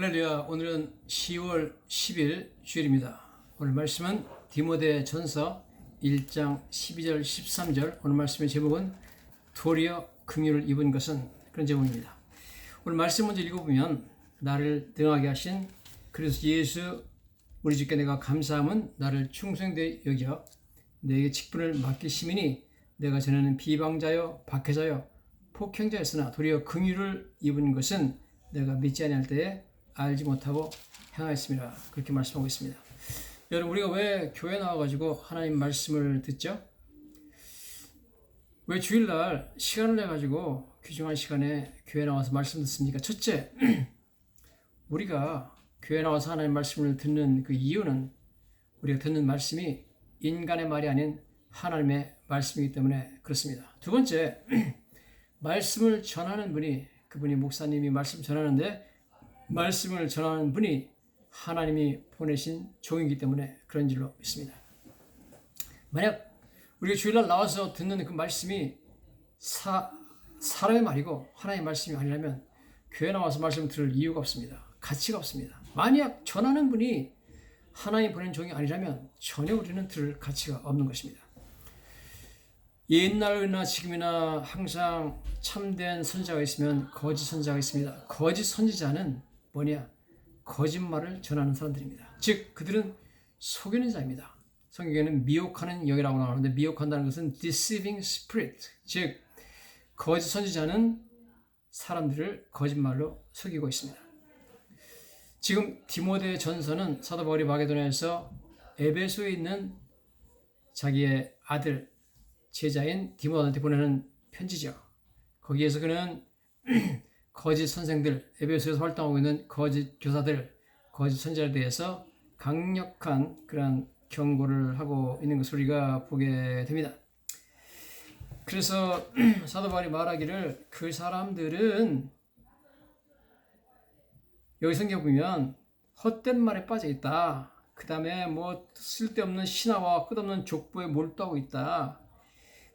할렐루야. 오늘은 10월 10일 주일입니다. 오늘 말씀은 디모데 전서 1장 12절 13절. 오늘 말씀의 제목은 도리어 긍휼을 입은 것은, 그런 제목입니다. 오늘 말씀 먼저 읽어보면, 나를 등하게 하신 그리스도 예수 우리 주께 내가 감사함은 나를 충성되이 여겨 내게 직분을 맡기심이니 내가 전에는 비방자여 박해자여 폭행자였으나 도리어 긍휼을 입은 것은 내가 믿지 아니할 때에 알지 못하고 행하였습니다. 그렇게 말씀하고 있습니다. 여러분, 우리가 왜 교회 나와가지고 하나님 말씀을 듣죠? 왜 주일날 시간을 내가지고 귀중한 시간에 교회 나와서 말씀 듣습니까? 첫째, 우리가 교회 나와서 하나님 말씀을 듣는 그 이유는 우리가 듣는 말씀이 인간의 말이 아닌 하나님의 말씀이기 때문에 그렇습니다. 두 번째, 말씀을 전하는 분이, 그분이 목사님이 말씀 전하는데 말씀을 전하는 분이 하나님이 보내신 종이기 때문에 그런 줄로 믿습니다. 만약 우리가 주일날 나와서 듣는 그 말씀이 사람의 말이고 하나님의 말씀이 아니라면 교회 나와서 말씀을 들을 이유가 없습니다. 가치가 없습니다. 만약 전하는 분이 하나님이 보낸 종이 아니라면 전혀 우리는 들을 가치가 없는 것입니다. 옛날이나 지금이나 항상 참된 선지자가 있으면 거짓 선지자가 있습니다. 거짓 선지자는 뭐냐? 거짓말을 전하는 사람들입니다. 즉 그들은 속이는 자입니다. 성경에는 미혹하는 영이라고 나오는데, 미혹한다는 것은 deceiving spirit, 즉 거짓 선지자는 사람들을 거짓말로 속이고 있습니다. 지금 디모데 전서는 사도 바울이 마게도냐에서 에베소에 있는 자기의 아들 제자인 디모데한테 보내는 편지죠. 거기에서 그는 거짓 선생들, 에베소에서 활동하고 있는 거짓 교사들, 거짓 선지자에 대해서 강력한 그런 경고를 하고 있는 것을 우리가 보게 됩니다. 그래서 사도 바울이 말하기를, 그 사람들은 여기 성경 보면 헛된 말에 빠져 있다. 그 다음에 쓸데없는 신화와 끝없는 족보에 몰두하고 있다.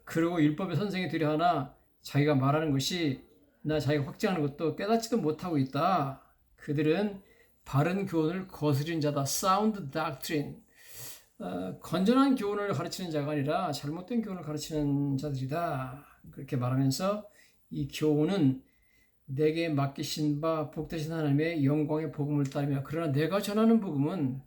그리고 율법의 선생이 되려 하나 자기가 말하는 것이 자기가 확증하는 것도 깨닫지도 못하고 있다. 그들은 바른 교훈을 거스린 자다. Sound doctrine. 건전한 교훈을 가르치는 자가 아니라 잘못된 교훈을 가르치는 자들이다. 그렇게 말하면서 이 교훈은 내게 맡기신 바 복되신 하나님의 영광의 복음을 따르며, 그러나 내가 전하는 복음은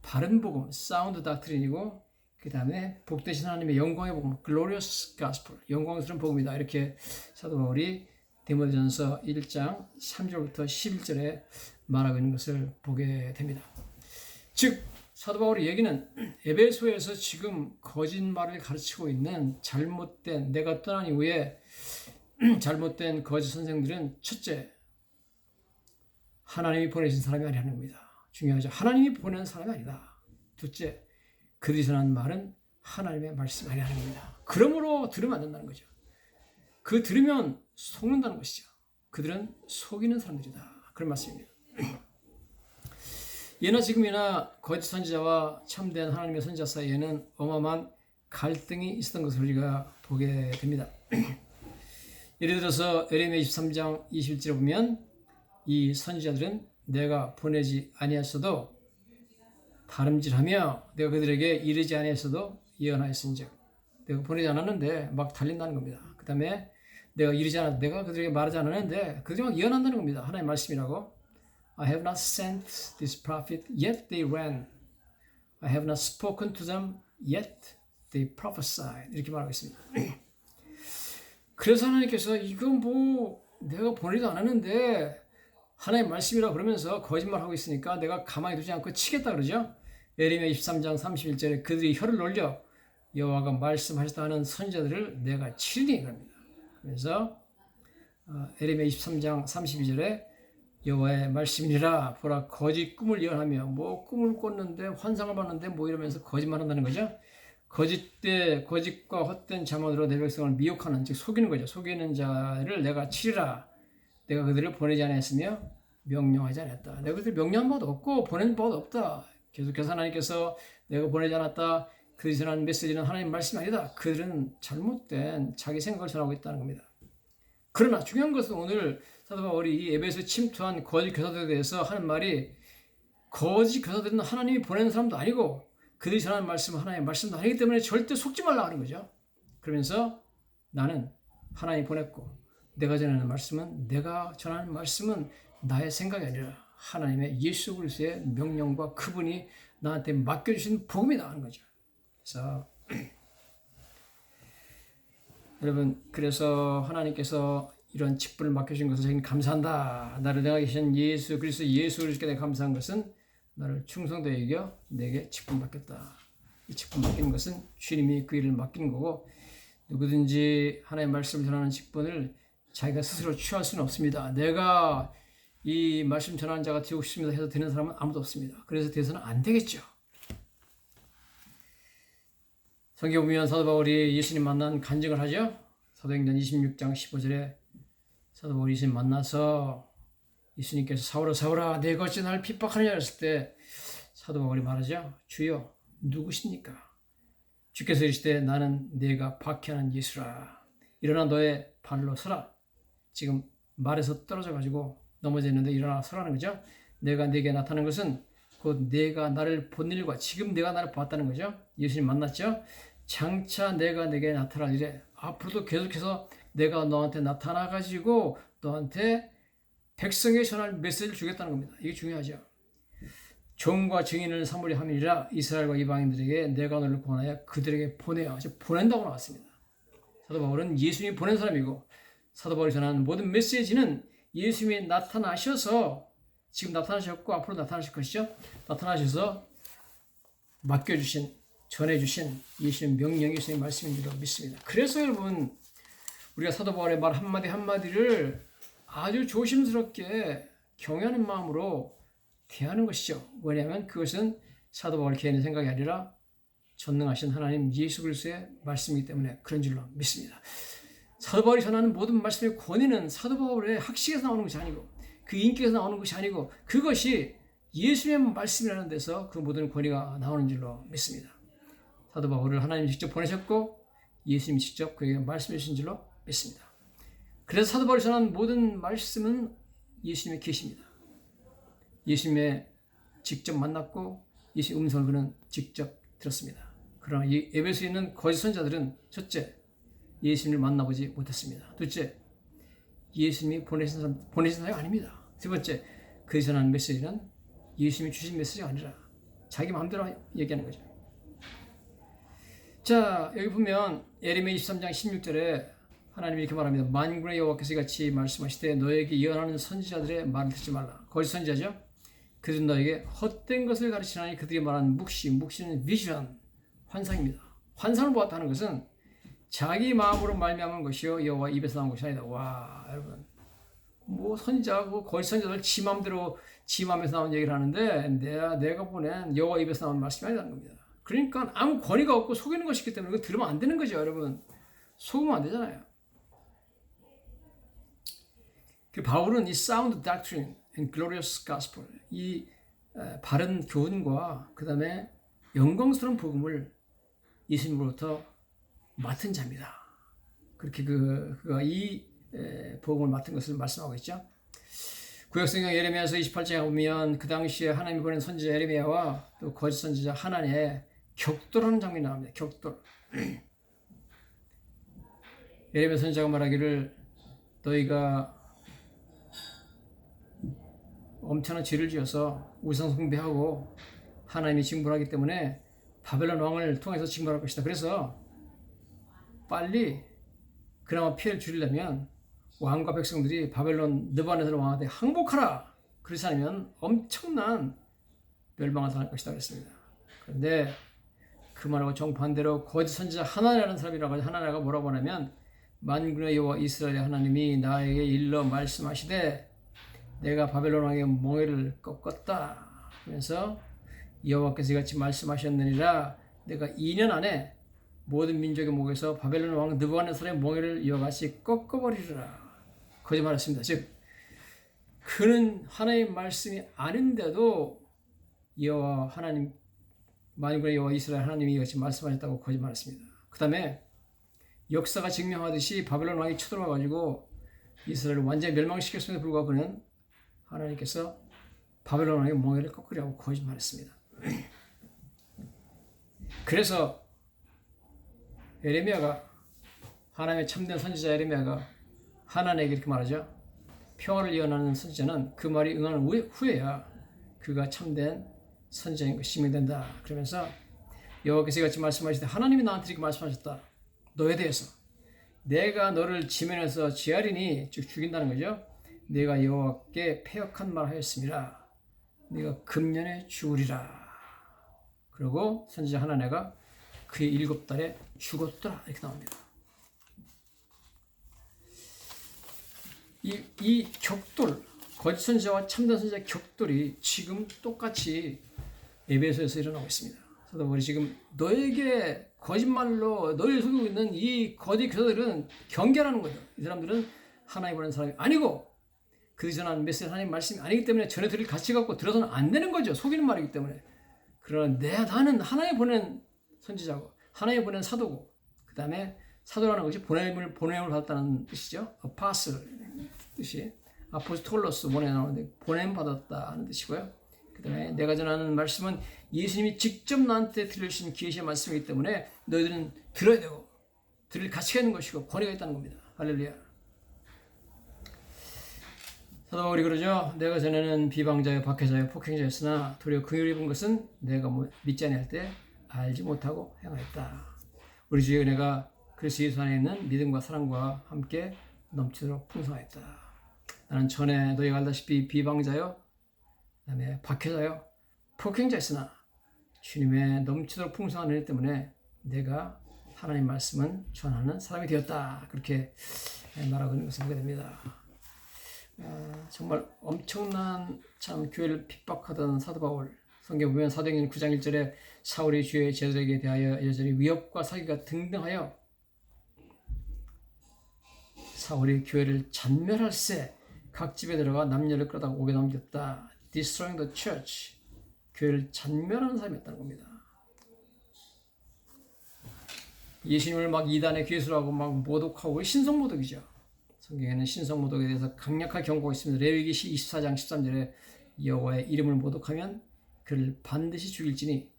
바른 복음, 사운드 닥트린이고, 그 다음에 복되신 하나님의 영광의 복음, glorious gospel, 영광스러운 복음이다. 이렇게 사도 바울이 디모데전서 1장 3절부터 11절에 말하고 있는 것을 보게 됩니다. 즉 사도 바울의 얘기는 에베소에서 지금 거짓말을 가르치고 있는 잘못된, 내가 떠난 이후에 잘못된 거짓 선생들은, 첫째, 하나님이 보내신 사람이 아니라는 겁니다. 중요하죠. 하나님이 보낸 사람이 아니다. 둘째, 그들이 전하는 말은 하나님의 말씀이 아니라는 겁니다. 그러므로 들으면 안 된다는 거죠. 그 들으면 속는다는 것이죠. 그들은 속이는 사람들이다. 그런 말씀입니다. 예나 지금이나 거짓 선지자와 참된 하나님의 선지자 사이에는 어마어마한 갈등이 있었던 것을 우리가 보게 됩니다. 예를 들어서 에레미야 23장 21절에 보면, 이 선지자들은 내가 보내지 아니하였어도 다름질하며 내가 그들에게 이르지 아니하였어도 예언하였은즉, 내가 보내지 않았는데 막 달린다는 겁니다. 그 다음에 내가 이르지 않았, 내가 그들에게 말하지 않았는데 그들이 막 예언한다는 겁니다. 하나님의 말씀이라고. I have not sent this prophet, yet they ran. I have not spoken to them, yet they prophesied. 이렇게 말하고 있습니다. 그래서 하나님께서 이건 내가 보내지도 않았는데 하나님의 말씀이라고 그러면서 거짓말하고 있으니까 내가 가만히 두지 않고 치겠다 그러죠. 에레미야 23장 31절에 그들이 혀를 놀려 여호와가 말씀하셨다 하는 선지자들을 내가 치리니 그럽니다. 그래서 에레미야 23장 32절에 여호와의 말씀이니라, 보라 거짓 꿈을 예언하며, 꿈을 꿨는데 환상을 봤는데 이러면서 거짓말한다는 거죠. 거짓과 헛된 잠언으로 내 백성을 미혹하는, 즉 속이는 거죠. 속이는 자를 내가 치리라. 내가 그들을 보내지 않았으며 명령하지 않았다. 내가 그들을 명령한 바도 없고 보낸 바도 없다. 계속해서 하나님께서 내가 보내지 않았다. 그들이 전하는 메시지는 하나님 말씀이 아니다. 그들은 잘못된 자기 생각을 전하고 있다는 겁니다. 그러나 중요한 것은 오늘 사도 바울이 이 에베소에 침투한 거짓 교사들에 대해서 하는 말이 거짓 교사들은 하나님이 보내는 사람도 아니고 그들이 전하는 말씀은 하나님의 말씀도 아니기 때문에 절대 속지 말라 하는 거죠. 그러면서 나는 하나님이 보냈고 내가 전하는 말씀은 나의 생각이 아니라 하나님의 예수 그리스도의 명령과 그분이 나한테 맡겨주신 복음이다 하는 거죠. 그래서 여러분, 그래서 하나님께서 이런 직분을 맡겨주신 것을 저희는 감사한다. 나를 내가 계신 예수 그리스도께 내가 감사한 것은 나를 충성도에 이겨 내게 직분 맡겼다. 이 직분 맡기는 것은 주님이 그 일을 맡기는 거고 누구든지 하나님의 말씀을 전하는 직분을 자기가 스스로 취할 수는 없습니다. 내가 이 말씀 전하는 자가 되고 싶습니다 해서 되는 사람은 아무도 없습니다. 그래서 돼서는 안 되겠죠. 성경 보면 사도 바울이 예수님 만난 간증을 하죠. 사도행전 26장 15절에 사도 바울이 예수님 만나서 예수님께서 사울아 내가 어찌 나를 핍박하느냐 했을 때 사도 바울이 말하죠. 주여 누구십니까? 주께서 이르시되 나는 내가 박해하는 예수라. 일어나 너의 발로 서라. 지금 말에서 떨어져 가지고 넘어져 있는데 일어나 서라는 거죠. 내가 내게 나타난 것은 곧 내가 나를 본 일과 지금 내가 나를 봤다는 거죠. 예수님 만났죠. 장차 내가 내게 나타날 일에 앞으로도 계속해서 내가 너한테 나타나 가지고 너한테 백성에 전할 메시지를 주겠다는 겁니다. 이게 중요하죠. 종과 증인을 삼으려 함이라 이스라엘과 이방인들에게 내가 너를 구원하여 그들에게 보내어 보낸다고 나왔습니다. 사도 바울은 예수님이 보낸 사람이고 사도 바울이 전하는 모든 메시지는 예수님이 나타나셔서 지금 나타나셨고 앞으로 나타나실 것이죠. 나타나셔서 맡겨주신 전해주신 예수님의 명령이 예수님의 말씀인 줄로 믿습니다. 그래서 여러분 우리가 사도 바울의 말 한마디 한마디를 아주 조심스럽게 경외하는 마음으로 대하는 것이죠. 왜냐하면 그것은 사도 바울 개인의 생각이 아니라 전능하신 하나님 예수 그리스도의 말씀이기 때문에 그런 줄로 믿습니다. 사도 바울이 전하는 모든 말씀의 권위는 사도 바울의 학식에서 나오는 것이 아니고 그 인격에서 나오는 것이 아니고 그것이 예수님의 말씀이라는 데서 그 모든 권위가 나오는 줄로 믿습니다. 사도 바울을 하나님이 직접 보내셨고 예수님이 직접 그에게 말씀해 주신 줄로 믿습니다. 그래서 사도 바울이 전하는 모든 말씀은 예수님의 계시입니다. 예수님의 직접 만났고 예수의 음성을 그는 직접 들었습니다. 그러나 이 에베소에 있는 거짓 선자들은 첫째, 예수님을 만나보지 못했습니다. 둘째, 예수님이 보내신 사람이 아닙니다. 세 번째, 그들이 전하는 메시지는 예수님이 주신 메시지가 아니라 자기 마음대로 얘기하는 거죠. 자, 여기 보면 예레미야 23장 16절에 하나님이 이렇게 말합니다. 만군의 여호와께서 이같이 말씀하시되 너에게 예언하는 선지자들의 말을 듣지 말라. 거짓 선지자죠. 그들은 너에게 헛된 것을 가르치나니 그들이 말하는 묵시는 비전, 환상입니다. 환상을 보았다는 것은 자기 마음으로 말미암은 것이요 여호와 입에서 나온 것이 아니다. 와, 여러분, 뭐 선지자고 거짓 선지자들 지 마음대로 지 마음에서 나온 얘기를 하는데 내가 보낸 여호와 입에서 나온 말씀이 아니라는 겁니다. 그러니까 아무 권위가 없고 속이는 것이기 때문에 이거 들으면 안 되는 거죠, 여러분. 속으면 안 되잖아요. 그 바울은 이 sound doctrine and glorious gospel, 이 바른 교훈과 그 다음에 영광스러운 복음을 예수님으로부터 맡은 자입니다. 그렇게 그가 이 복음을 맡은 것을 말씀하고 있죠. 구약성경 예레미야서 28장에 보면 그 당시에 하나님이 보낸 선지자 예레미야와 또 거짓 선지자 하나니의 격돌하는 장면이 나옵니다. 격돌. 예레미야 선지자가 말하기를 너희가 엄청난 죄를 지어서 우상 숭배하고 하나님이 징벌하기 때문에 바벨론 왕을 통해서 징벌할 것이다. 그래서 빨리 그나마 피해를 줄이려면 왕과 백성들이 바벨론 느부갓네살 왕한테 항복하라. 그렇지 않으면 엄청난 멸망을 당할 것이다 그랬습니다. 그런데 그 말하고 정반대로 거짓 선지자 하나니라는 사람이라고 하죠. 하나니가 뭐라고 하냐면 만군의 여호와 이스라엘의 하나님이 나에게 일러 말씀하시되 내가 바벨론 왕의 멍에를 꺾었다 하면서 여호와께서 이같이 말씀하셨느니라 내가 2년 안에 모든 민족의 목에서 바벨론 왕 느부갓네살의 멍에를 이와같이 꺾어버리리라 거짓말했습니다. 즉 그는 하나님의 말씀이 아닌데도 여호와 하나님 만군의 여호와 이스라엘 하나님이 이같이 말씀하셨다고 거짓말했습니다. 그 다음에 역사가 증명하듯이 바벨론 왕이 쳐들어와가지고 이스라엘을 완전히 멸망시켰음에도 불구하고 그는 하나님께서 바벨론의 멍에를 꺾으려고 거짓말했습니다. 그래서 예레미야가, 하나님의 참된 선지자 예레미야가 하나님에게 이렇게 말하죠. 평화를 예언하는 선지자는 그 말이 응하는 후에야 그가 참된 선지자인 것이 증명된다. 그러면서 여호와께서 이같이 말씀하시되, 하나님이 나한테 이렇게 말씀하셨다. 너에 대해서 내가 너를 지면에서 지하리니, 즉 죽인다는 거죠. 내가 여호와께 패역한 말 하였음이라. 네가 금년에 죽으리라. 그리고 선지자 하나네가 그의 7달에 죽었더라. 이렇게 나옵니다. 이 격돌, 거짓 선지자와 참된 선지자의 격돌이 지금 똑같이 에베소에서 일어나고 있습니다. 그래서 우리 지금 너에게 거짓말로 너를 속이고 있는 이 거짓 교사들은 경계라는 거죠. 이 사람들은 하나님 보낸 사람이 아니고 그들이 전하는 메시지 하나님 말씀이 아니기 때문에 전해 들을 가치 갖고 들어서는 안 되는 거죠. 속이는 말이기 때문에. 그러나 나는 하나님 보낸 선지자고 하나님 보낸 사도고, 그 다음에 사도라는 것이 보냄을 받았다는 뜻이죠. 아파슬 뜻이 아포스톨로스 원에 나오는데 보냄 받았다 하는 뜻이고요. 그 다음에 내가 전하는 말씀은 예수님이 직접 나한테 들려주신 계시의 말씀이기 때문에 너희들은 들어야 되고 들을 가치가 있는 것이고 권위가 있다는 겁니다. 할렐루야. 사도 바울이 그러죠. 내가 전에는 비방자요 박해자요 폭행자였으나 도리어 긍휼을 입은 것은 내가 믿지 아니할 때 알지 못하고 행하였다. 우리 주의 은혜가 그리스도 예수 안에 있는 믿음과 사랑과 함께 넘치도록 풍성하였다. 나는 전에 너희가 알다시피 비방자요, 그 다음에 박해자요, 폭행자였으나 주님의 넘치도록 풍성한 은혜 때문에 내가 하나님 말씀은 전하는 사람이 되었다. 그렇게 말하고 있는 것을 보게 됩니다. 정말 엄청난 참 교회를 핍박하던 사도 바울, 성경 보면 사도행전 9장 1절에 사울이 주의 제자들에게 대하여 여전히 위협과 사기가 등등하여 사울이 교회를 잔멸할세 각 집에 들어가 남녀를 끌어다가 옥에 넘겼다. Destroying the church. 교회를 잔멸하는 사람이었다는 겁니다. 예수님을 막 이단의 괴수라고 막 모독하고, 신성모독이죠. 성경에는 신성모독에 대해서 강력한 경고가 있습니다. 레위기 24장 13절에 여호와의 이름을 모독하면 그를 반드시 죽일지니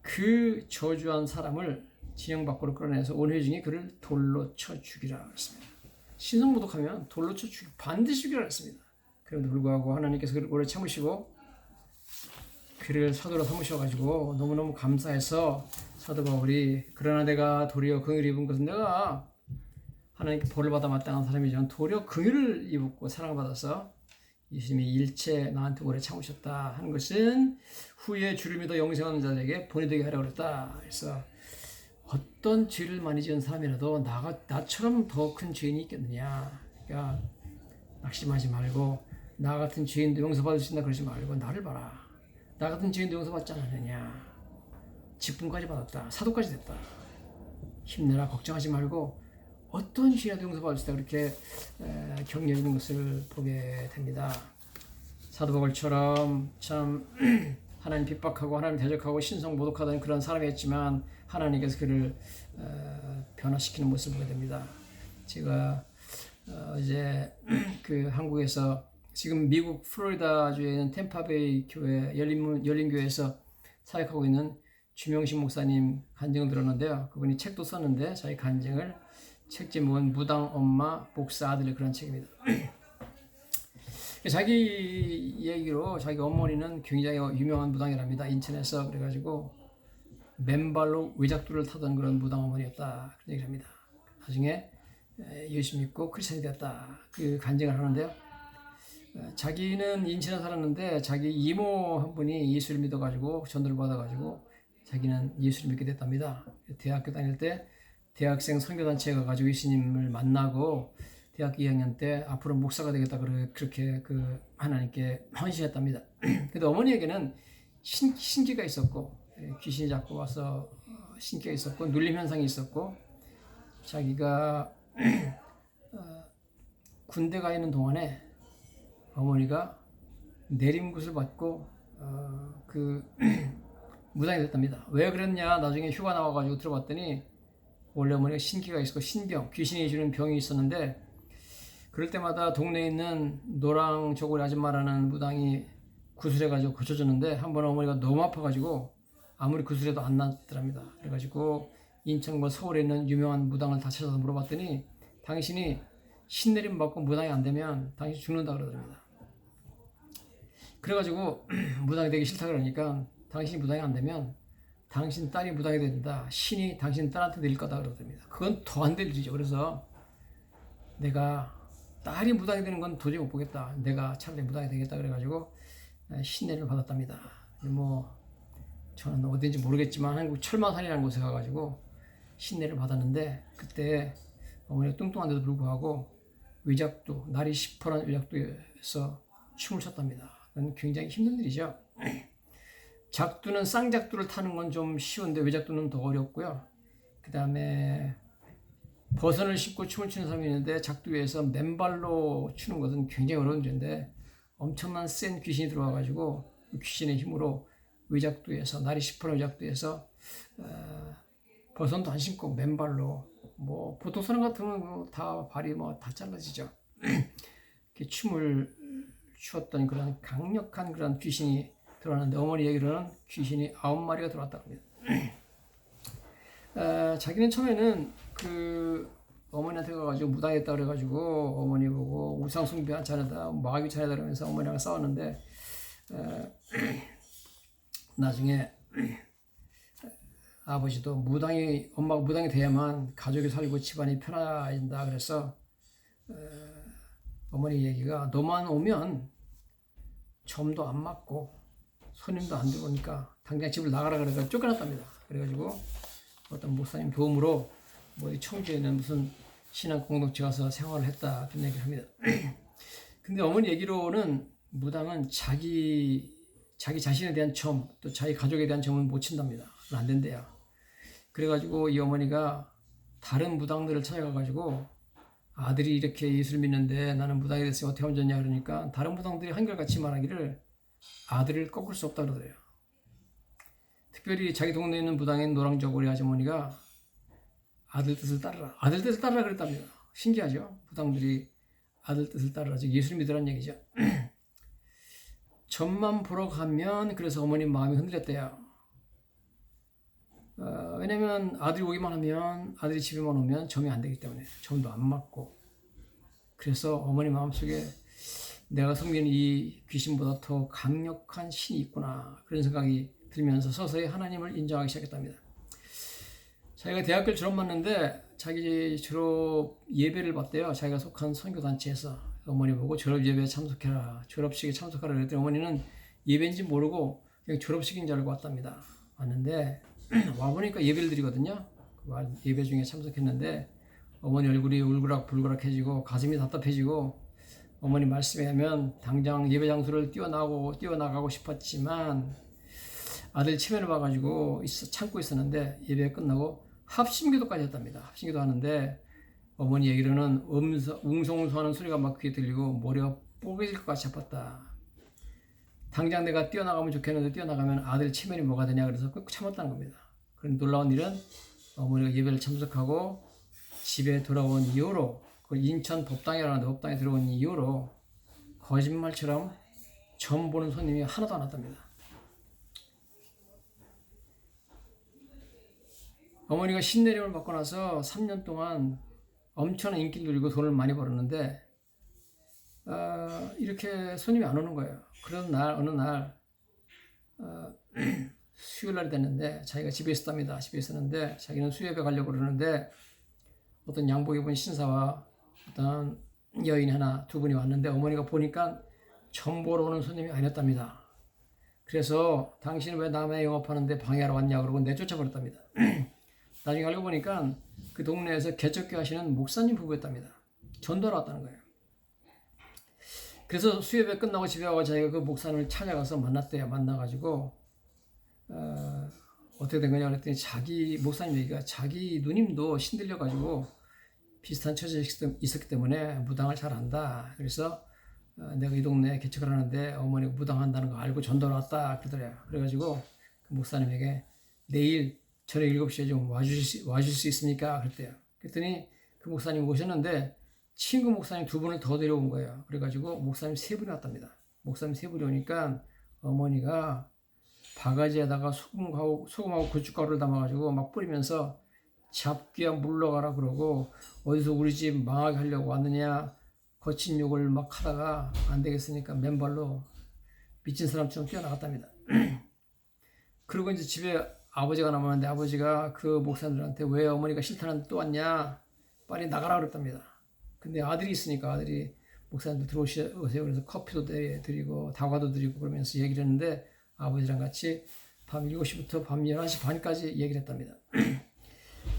그 저주한 사람을 진영 밖으로 끌어내서 온 회중이 그를 돌로 쳐 죽이라 했습니다. 신성모독하면 돌로 쳐 죽이 반드시 죽이라 했습니다. 그럼에도 불구하고 하나님께서 그를 오래 참으시고 그를 사도로 삼으셔가지고 너무너무 감사해서 사도 바울이, 그러나 내가 도리어 긍휼을 입은 것은 내가 하나님께 벌을 받아 마땅한 사람이지만 도리어 긍휼을 입었고 사랑을 받아서 예수님이 일체 나한테 오래 참으셨다 하는 것은 후에 주를 믿어 영생하는 자들에게 본이 되게 하려고 했다. 그래서 어떤 죄를 많이 지은 사람이라도 나처럼 더 큰 죄인이 있겠느냐. 그러니까 낙심하지 말고 나 같은 죄인도 용서받을 수 있나 그러지 말고 나를 봐라. 나 같은 죄인도 용서받지 않았느냐. 직분까지 받았다. 사도까지 됐다. 힘내라. 걱정하지 말고 어떤 죄라도 용서받을 수 있다. 그렇게 격려 있는 것을 보게 됩니다. 사도 바울처럼 참 하나님 핍박하고 하나님 대적하고 신성 모독하던 그런 사람이었지만 하나님께서 그를 변화시키는 모습을 보게 됩니다. 제가 이제 그 한국에서 지금 미국 플로리다주에 있는 템파베이 교회 열린교회에서 사역하고 있는 주명식 목사님 간증을 들었는데요. 그분이 책도 썼는데 자기 간증을, 책 제목은 무당 엄마 목사 아들의 그런 책입니다. 자기 얘기로 자기 어머니는 굉장히 유명한 무당이랍니다. 인천에서. 그래가지고 맨발로 외작두를 타던 그런 무당 어머니였다. 그런 얘기를 합니다. 나중에 예수 믿고 크리스천이 되었다. 그 간증을 하는데요. 자기는 인천에 살았는데 자기 이모 한 분이 예수를 믿어가지고 전도를 받아가지고 자기는 예수를 믿게 됐답니다. 대학교 다닐 때 대학생 선교단체에 가가지고 예수님을 만나고 대학교 2학년 때 앞으로 목사가 되겠다 그렇게 그 하나님께 헌신했답니다. 근데 어머니에게는 신기가 있었고 귀신이 자꾸 와서 신기가 있었고 눌림 현상이 있었고 자기가 군대 가 있는 동안에 어머니가 내림굿을 받고 무당이 됐답니다. 왜 그랬냐 나중에 휴가 나와가지고 들어봤더니 원래 어머니가 신기가 있었고 신병, 귀신이 주는 병이 있었는데 그럴 때마다 동네에 있는 노랑 저고리 아줌마라는 무당이 구슬해가지고 고쳐줬는데 한 번 어머니가 너무 아파가지고 아무리 구슬해도 안 낫더랍니다. 그래가지고 인천과 서울에 있는 유명한 무당을 다 찾아서 물어봤더니 당신이 신내림 받고 무당이 안 되면 당신 죽는다 그러더랍니다. 그래가지고 무당이 되기 싫다 그러니까 당신이 무당이 안 되면 당신 딸이 무당이 된다. 신이 당신 딸한테 내릴 거다 그러더랍니다. 그건 더 안 될 일이죠. 그래서 내가 딸이 무당이 되는 건 도저히 못 보겠다. 내가 차라리 무당이 되겠다 그래가지고 신내림을 받았답니다. 뭐 저는 어딘지 모르겠지만 한국 철마산이라는 곳에 가가지고 신내를 받았는데 그때 어머니가 뚱뚱한데도 불구하고 의작두, 날이 10%한 의작두에서 춤을 췄답니다. 그건 굉장히 힘든 일이죠. 작두는 쌍작두를 타는 건 좀 쉬운데 외작두는 더 어렵고요. 그 다음에 버선을 신고 춤을 추는 사람이 있는데 작두 위에서 맨발로 추는 것은 굉장히 어려운 일인데 엄청난 센 귀신이 들어와가지고 그 귀신의 힘으로 외작두에서 날이 10% 외작두에서 버선도 안 신고 맨발로 뭐 보통 사람 같으면 다 발이 뭐 다 잘라지죠. 이렇게 춤을 추었던 그런 강력한 그런 귀신이 들어왔는데 어머니 얘기로는 귀신이 9마리가 들어왔다고 합니다. 자기는 처음에는 그 어머니한테 가가지고 무당했다 그래가지고 어머니 보고 우상 숭배한 자네다, 마귀 자네다 그러면서 어머니랑 싸웠는데 나중에 아버지도 엄마가 무당이 돼야만 가족이 살고 집안이 편해진다 그래서 어머니 얘기가 너만 오면 점도 안 맞고 손님도 안 들어오니까 당장 집을 나가라 그래서 쫓겨났답니다. 그래가지고 어떤 목사님 도움으로 뭐 청주에 있는 무슨 신앙 공동체 가서 생활을 했다 그런 얘기를 합니다. 근데 어머니 얘기로는 무당은 자기 자신에 대한 점, 또 자기 가족에 대한 점은 못 친답니다. 안 된대요. 그래가지고 이 어머니가 다른 무당들을 찾아가가지고 아들이 이렇게 예수를 믿는데 나는 무당이 됐으니 어떻게 하면 좋냐 그러니까 다른 무당들이 한결같이 말하기를 아들을 꺾을 수 없다 그러더래요. 특별히 자기 동네에 있는 무당인 노랑저고리 아주머니가 아들 뜻을 따르라. 아들 뜻을 따르라 그랬답니다. 신기하죠? 무당들이 아들 뜻을 따르라. 즉 예수를 믿으라는 얘기죠. 점만 보러 가면 그래서 어머님 마음이 흔들렸대요. 왜냐면 아들이 오기만 하면 아들이 집에만 오면 점이 안 되기 때문에 점도 안 맞고 그래서 어머니 마음속에 내가 섬기는 이 귀신보다 더 강력한 신이 있구나 그런 생각이 들면서 서서히 하나님을 인정하기 시작했답니다. 자기가 대학교를 졸업했는데 자기 졸업 예배를 봤대요. 자기가 속한 선교단체에서 어머니 보고 졸업 예배에 참석해라, 졸업식에 참석하라 그랬더니 어머니는 예배인지 모르고 그냥 졸업식인 줄 알고 왔답니다. 왔는데 와보니까 예배를 드리거든요. 예배 중에 참석했는데 어머니 얼굴이 울그락불그락해지고 가슴이 답답해지고 어머니 말씀에 하면 당장 예배 장소를 뛰어나가고 싶었지만 아들 치매를 봐가지고 참고 있었는데 예배가 끝나고 합심기도까지 했답니다. 합심기도 하는데 어머니 얘기로는 웅성웅성하는 소리가 막 귀에 들리고 머리가 뽀개질 것 같이 아팠다. 당장 내가 뛰어나가면 좋겠는데 뛰어나가면 아들 치매이 뭐가 되냐 그래서 꼭 참았다는 겁니다. 그런 놀라운 일은 어머니가 예배를 참석하고 집에 돌아온 이후로 그 인천 법당이라는 법당에 들어온 이후로 거짓말처럼 점 보는 손님이 하나도 안 왔답니다. 어머니가 신내림을 받고 나서 3년 동안 엄청난 인기를 누리고 돈을 많이 벌었는데 이렇게 손님이 안 오는 거예요. 그런 날 어느 날 수요일 날이 됐는데 자기가 집에 있었답니다. 집에 있었는데 자기는 수협에 가려고 그러는데 어떤 양복 입은 신사와 어떤 여인 하나 두 분이 왔는데 어머니가 보니까 점 보러 오는 손님이 아니었답니다. 그래서 당신은 왜 남의 영업하는데 방해하러 왔냐 그러고 내쫓아 버렸답니다. 나중에 알고 보니까 그 동네에서 개척교 하시는 목사님 부부였답니다. 전도하러 왔다는 거예요. 그래서 수협회 끝나고 집에 와서 자기가 그 목사님을 찾아가서 만났대요. 만나가지고 어떻게 된 거냐 그랬더니 자기 목사님 얘기가 자기 누님도 신들려가지고 비슷한 처지에 있었기 때문에 무당을 잘 안다. 그래서 내가 이 동네에 개척을 하는데 어머니가 무당한다는 거 알고 전도를 왔다 그러더래요. 그래가지고 그 목사님에게 내일 저녁 7시에 좀 와주실 수 있습니까? 그랬대요. 그랬더니 그 목사님 오셨는데 친구 목사님 2분을 더 데려온 거예요. 그래가지고 목사님 3분이 왔답니다. 목사님 3분이 오니까 어머니가 바가지에다가 소금하고 고춧가루를 담아가지고 막 뿌리면서 잡귀야 물러가라 그러고 어디서 우리 집 망하게 하려고 왔느냐 거친 욕을 막 하다가 안 되겠으니까 맨발로 미친 사람처럼 뛰어나갔답니다. 그리고 이제 집에 아버지가 남았는데 아버지가 그 목사님들한테 왜 어머니가 싫다는데 또 왔냐 빨리 나가라 그랬답니다. 근데 아들이 있으니까 아들이 목사님들 들어오세요 그래서 커피도 드리고 다과도 드리고 그러면서 얘기를 했는데 아버지랑 같이 밤 7시부터 밤 11시 반까지 얘기를 했답니다.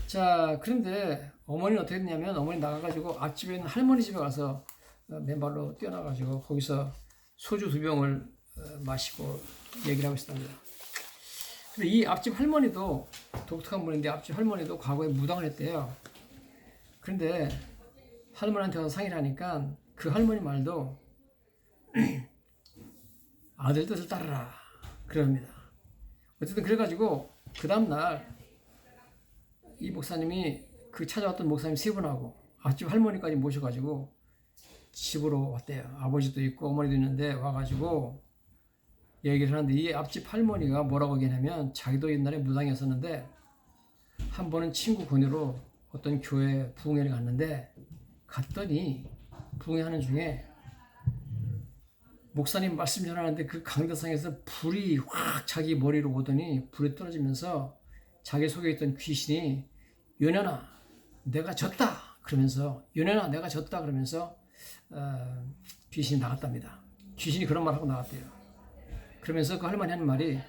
자, 그런데 어머니는 어떻게 했냐면 어머니 나가가지고 앞집에 있는 할머니 집에 가서 맨발로 뛰어나가지고 거기서 소주 2병을 마시고 얘기를 하고 있었답니다. 근데 이 앞집 할머니도 독특한 분인데 앞집 할머니도 과거에 무당을 했대요. 그런데 할머니한테 와서 상의를 하니까 그 할머니 말도 아들 뜻을 따르라 그럽니다. 어쨌든 그래가지고 그 다음날 이 목사님이 그 찾아왔던 목사님 3분하고 앞집 할머니까지 모셔가지고 집으로 왔대요. 아버지도 있고 어머니도 있는데 와가지고 얘기를 하는데 이 앞집 할머니가 뭐라고 얘기하냐면 자기도 옛날에 무당이었었는데 한 번은 친구 권유로 어떤 교회 부흥회를 갔는데 갔더니 부흥회하는 중에 목사님 말씀 전하는데 그 강대상에서 불이 확 자기 머리로 오더니 불이 떨어지면서 자기 속에 있던 귀신이 연연아 내가 졌다 그러면서 연연아 내가 졌다 그러면서 귀신이 나갔답니다. 귀신이 그런 말 하고 나갔대요. 그러면서 그 할머니 하는 말이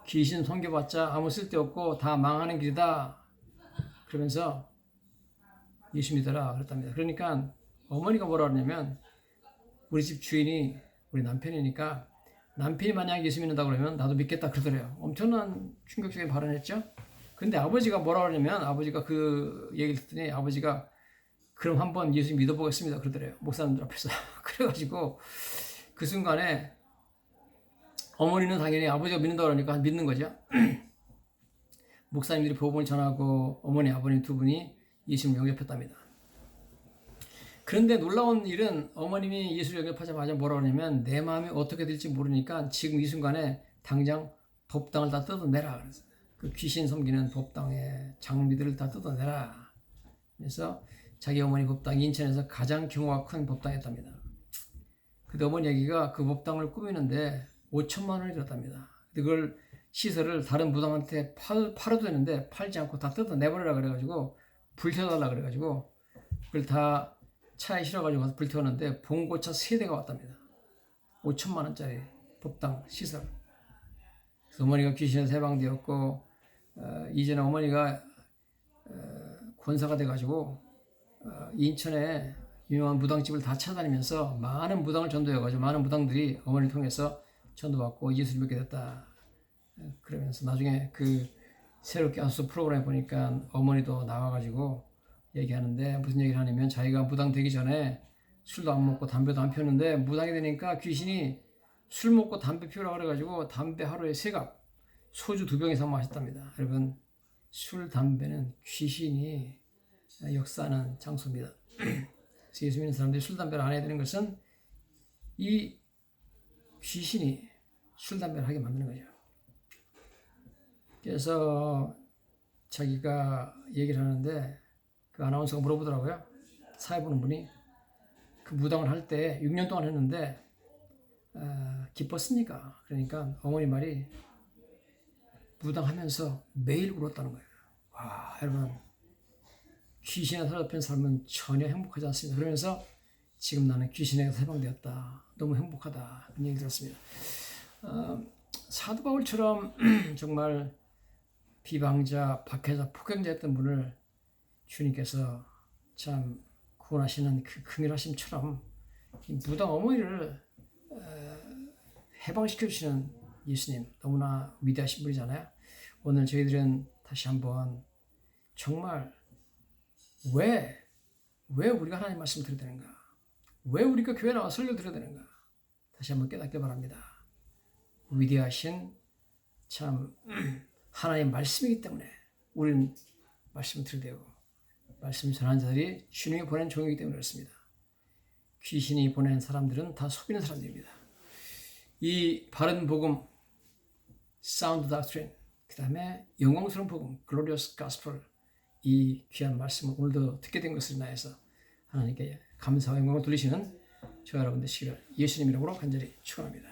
귀신 섬겨봤자 아무 쓸데없고 다 망하는 길이다 그러면서 예수 믿어라 그랬답니다. 그러니까 어머니가 뭐라 그러냐면 우리 집 주인이 우리 남편이니까 남편이 만약 예수 믿는다 그러면 나도 믿겠다 그러더래요. 엄청난 충격적인 발언했죠. 근데 아버지가 뭐라 그러냐면 아버지가 그 얘기를 듣더니 아버지가 그럼 한번 예수 믿어보겠습니다 그러더래요. 목사님들 앞에서. 그래가지고 그 순간에 어머니는 당연히 아버지가 믿는다 그러니까 믿는 거죠. 목사님들이 복음을 전하고 어머니 아버님 2분이 예수를 영접했답니다. 그런데 놀라운 일은 어머님이 예수를 영접하자마자 뭐라 그러냐면 내 마음이 어떻게 될지 모르니까 지금 이 순간에 당장 법당을 다 뜯어내라 그랬어요. 그 귀신 섬기는 법당의 장비들을 다 뜯어내라. 그래서 자기 어머니 법당이 인천에서 가장 규모가 큰 법당이었답니다. 근데 어머니 얘기가 그 법당을 꾸미는데 5천만 원이 들었답니다. 그걸 시설을 다른 무당한테 팔아도 되는데 팔지 않고 다 뜯어내버리라 그래가지고 불태워달라 그래가지고 그걸 다 차에 실어가지고 가서 불태웠는데 봉고차 3대가 왔답니다. 5천만 원짜리 법당 시설. 그래서 어머니가 귀신에서 해방되었고 이전에 어머니가 권사가 돼가지고 인천에 유명한 무당집을 다 찾아다니면서 많은 무당을 전도해가지고 많은 무당들이 어머니를 통해서 전도받고 예수를 믿게 됐다. 그러면서 나중에 그 새롭게 하소서 프로그램 보니까 어머니도 나와가지고 얘기하는데 무슨 얘기를 하냐면 자기가 무당 되기 전에 술도 안 먹고 담배도 안 피웠는데 무당이 되니까 귀신이 술 먹고 담배 피우라고 그래가지고 담배 하루에 3갑 소주 2병 이상 마셨답니다. 여러분 술 담배는 귀신이 역사하는 장소입니다. 그래서 예수 믿는 사람들이 술 담배를 안 해야 되는 것은 이 귀신이 술 담배를 하게 만드는 거죠. 그래서 자기가 얘기를 하는데 그 아나운서가 물어보더라고요. 사회 보는 분이 그 무당을 할 때 6년 동안 했는데 기뻤습니까? 그러니까 어머니 말이 무당하면서 매일 울었다는 거예요. 와 여러분 귀신에 사로잡힌 삶은 전혀 행복하지 않습니다. 그러면서 지금 나는 귀신에게서 해방되었다. 너무 행복하다. 그런 얘기 들었습니다. 사도 바울처럼 정말 비방자, 박해자, 폭행자였던 분을 주님께서 참 구원하시는 그 긍휼하심처럼 무당 어머니를 해방시켜주시는 예수님 너무나 위대하신 분이잖아요. 오늘 저희들은 다시 한번 정말 왜 우리가 하나님 말씀 들어야 되는가? 왜 우리가 교회 나와 설교 들어야 되는가? 다시 한번 깨닫기 바랍니다. 위대하신 참 하나님 말씀이기 때문에 우리는 말씀을 들대고 말씀 전하는 자들이 주님이 보낸 종이기 때문에 그렇습니다. 귀신이 보낸 사람들은 다 속이는 사람들입니다. 이 바른 복음, 사운드 닥트린, 그 다음에 영광스러운 복음, 글로리어스 가스펠, 이 귀한 말씀을 오늘도 듣게 된 것을 인하여서 하나님께 감사와 영광을 돌리시는 저와 여러분 되시기를 예수님 이름으로 간절히 축원합니다.